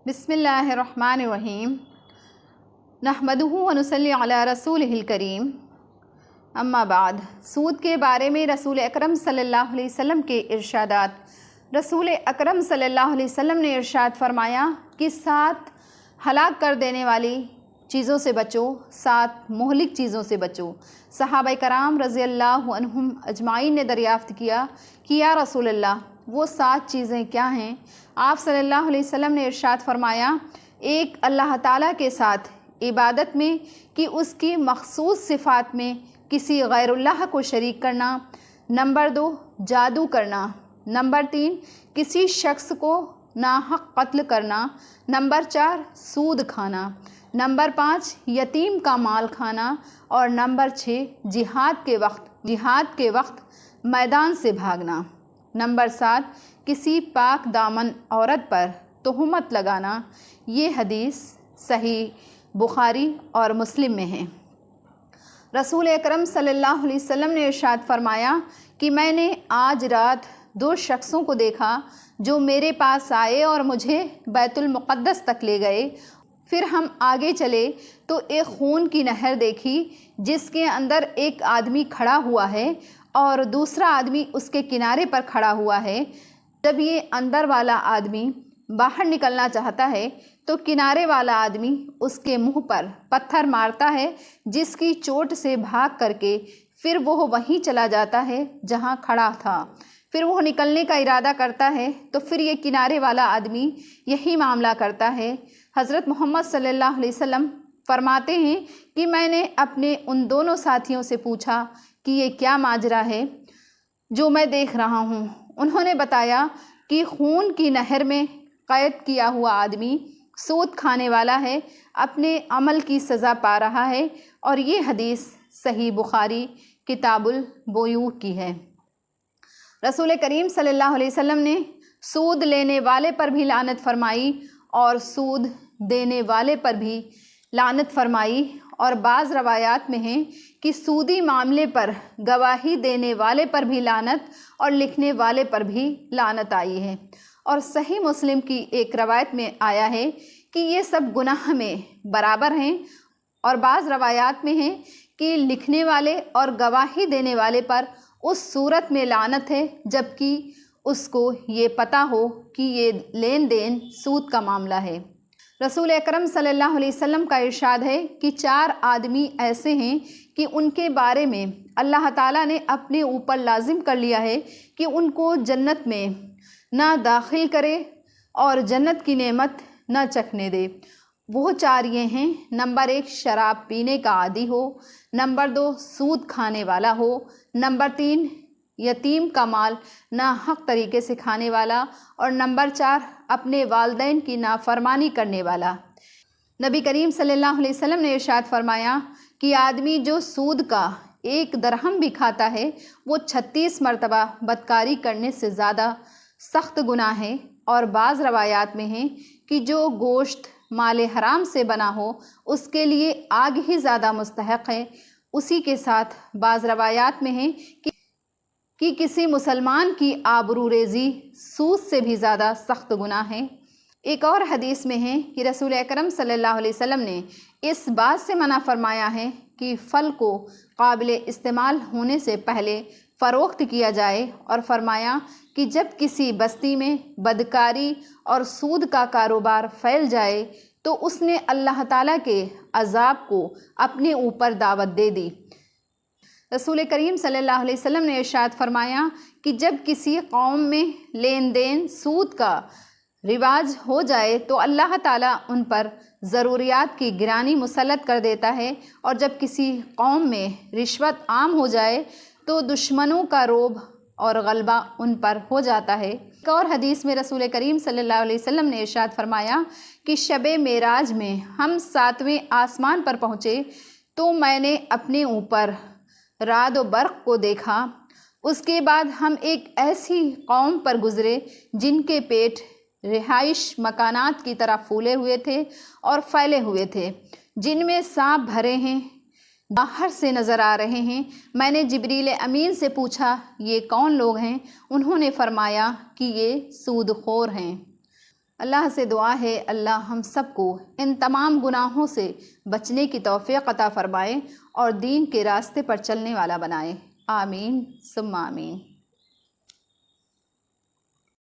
بسم اللہ الرحمن الرحیم نحمدہ ونصلی علی رسولہ الکریم اما بعد۔ سود کے بارے میں رسول اکرم صلی اللہ علیہ وسلم کے ارشادات۔ رسول اکرم صلی اللہ علیہ وسلم نے ارشاد فرمایا کہ 7 ہلاک کر دینے والی چیزوں سے بچو، 7 مہلک چیزوں سے بچو۔ صحابہ کرام رضی اللہ عنہم اجمعین نے دریافت کیا کہ یا رسول اللہ وہ 7 چیزیں کیا ہیں؟ آپ صلی اللہ علیہ وسلم نے ارشاد فرمایا، ایک اللہ تعالیٰ کے ساتھ عبادت میں کہ اس کی مخصوص صفات میں کسی غیر اللہ کو شریک کرنا، نمبر 2 جادو کرنا، نمبر 3 کسی شخص کو ناحق قتل کرنا، نمبر 4 سود کھانا، نمبر 5 یتیم کا مال کھانا، اور نمبر 6 جہاد کے وقت میدان سے بھاگنا، نمبر 7 کسی پاک دامن عورت پر تہمت لگانا۔ یہ حدیث صحیح بخاری اور مسلم میں ہے۔ رسول اکرم صلی اللہ علیہ وسلم نے ارشاد فرمایا کہ میں نے آج رات 2 شخصوں کو دیکھا جو میرے پاس آئے اور مجھے بیت المقدس تک لے گئے۔ پھر ہم آگے چلے تو ایک خون کی نہر دیکھی جس کے اندر ایک آدمی کھڑا ہوا ہے اور دوسرا آدمی اس کے کنارے پر کھڑا ہوا ہے۔ جب یہ اندر والا آدمی باہر نکلنا چاہتا ہے تو کنارے والا آدمی اس کے منہ پر پتھر مارتا ہے، جس کی چوٹ سے بھاگ کر کے پھر وہ وہیں چلا جاتا ہے جہاں کھڑا تھا۔ پھر وہ نکلنے کا ارادہ کرتا ہے تو پھر یہ کنارے والا آدمی یہی معاملہ کرتا ہے۔ حضرت محمد صلی اللہ علیہ وسلم فرماتے ہیں کہ میں نے اپنے ان دونوں ساتھیوں سے پوچھا کہ یہ کیا ماجرا ہے جو میں دیکھ رہا ہوں؟ انہوں نے بتایا کہ خون کی نہر میں قید کیا ہوا آدمی سود کھانے والا ہے، اپنے عمل کی سزا پا رہا ہے، اور یہ حدیث صحیح بخاری کتاب البیوع کی ہے۔ رسول کریم صلی اللہ علیہ وسلم نے سود لینے والے پر بھی لعنت فرمائی اور سود دینے والے پر بھی لعنت فرمائی، اور بعض روایات میں ہیں کہ سودی معاملے پر گواہی دینے والے پر بھی لعنت اور لکھنے والے پر بھی لعنت آئی ہے۔ اور صحیح مسلم کی ایک روایت میں آیا ہے کہ یہ سب گناہ میں برابر ہیں، اور بعض روایات میں ہیں کہ لکھنے والے اور گواہی دینے والے پر اس صورت میں لعنت ہے جبکہ اس کو یہ پتہ ہو کہ یہ لین دین سود کا معاملہ ہے۔ رسول اکرم صلی اللہ علیہ وسلم کا ارشاد ہے کہ 4 آدمی ایسے ہیں کہ ان کے بارے میں اللہ تعالیٰ نے اپنے اوپر لازم کر لیا ہے کہ ان کو جنت میں نہ داخل کرے اور جنت کی نعمت نہ چکھنے دے۔ وہ 4 یہ ہیں، نمبر 1 شراب پینے کا عادی ہو، نمبر 2 سود کھانے والا ہو، نمبر 3 یتیم کا مال ناحق طریقے سے کھانے والا، اور نمبر 4 اپنے والدین کی نافرمانی کرنے والا۔ نبی کریم صلی اللہ علیہ وسلم نے ارشاد فرمایا کہ آدمی جو سود کا 1 درہم بھی کھاتا ہے وہ 36 مرتبہ بدکاری کرنے سے زیادہ سخت گناہ ہے، اور بعض روایات میں ہیں کہ جو گوشت مال حرام سے بنا ہو اس کے لیے آگ ہی زیادہ مستحق ہے۔ اسی کے ساتھ بعض روایات میں ہیں کہ کسی مسلمان کی آبرو ریزی سود سے بھی زیادہ سخت گناہ ہے۔ ایک اور حدیث میں ہے کہ رسول اکرم صلی اللہ علیہ وسلم نے اس بات سے منع فرمایا ہے کہ پھل کو قابل استعمال ہونے سے پہلے فروخت کیا جائے، اور فرمایا کہ جب کسی بستی میں بدکاری اور سود کا کاروبار پھیل جائے تو اس نے اللہ تعالیٰ کے عذاب کو اپنے اوپر دعوت دے دی۔ رسول کریم صلی اللہ علیہ وسلم نے ارشاد فرمایا کہ جب کسی قوم میں لین دین سود کا رواج ہو جائے تو اللہ تعالیٰ ان پر ضروریات کی گرانی مسلط کر دیتا ہے، اور جب کسی قوم میں رشوت عام ہو جائے تو دشمنوں کا رعب اور غلبہ ان پر ہو جاتا ہے۔ ایک اور حدیث میں رسول کریم صلی اللہ علیہ وسلم نے ارشاد فرمایا کہ شب معراج میں ہم 7ویں آسمان پر پہنچے تو میں نے اپنے اوپر رعد و برق کو دیکھا۔ اس کے بعد ہم ایک ایسی قوم پر گزرے جن کے پیٹ رہائش مکانات کی طرح پھولے ہوئے تھے اور پھیلے ہوئے تھے، جن میں سانپ بھرے ہیں، باہر سے نظر آ رہے ہیں۔ میں نے جبریل امین سے پوچھا یہ کون لوگ ہیں؟ انہوں نے فرمایا کہ یہ سود خور ہیں۔ اللہ سے دعا ہے اللہ ہم سب کو ان تمام گناہوں سے بچنے کی توفیق عطا فرمائے اور دین کے راستے پر چلنے والا بنائے۔ آمین ثم آمین۔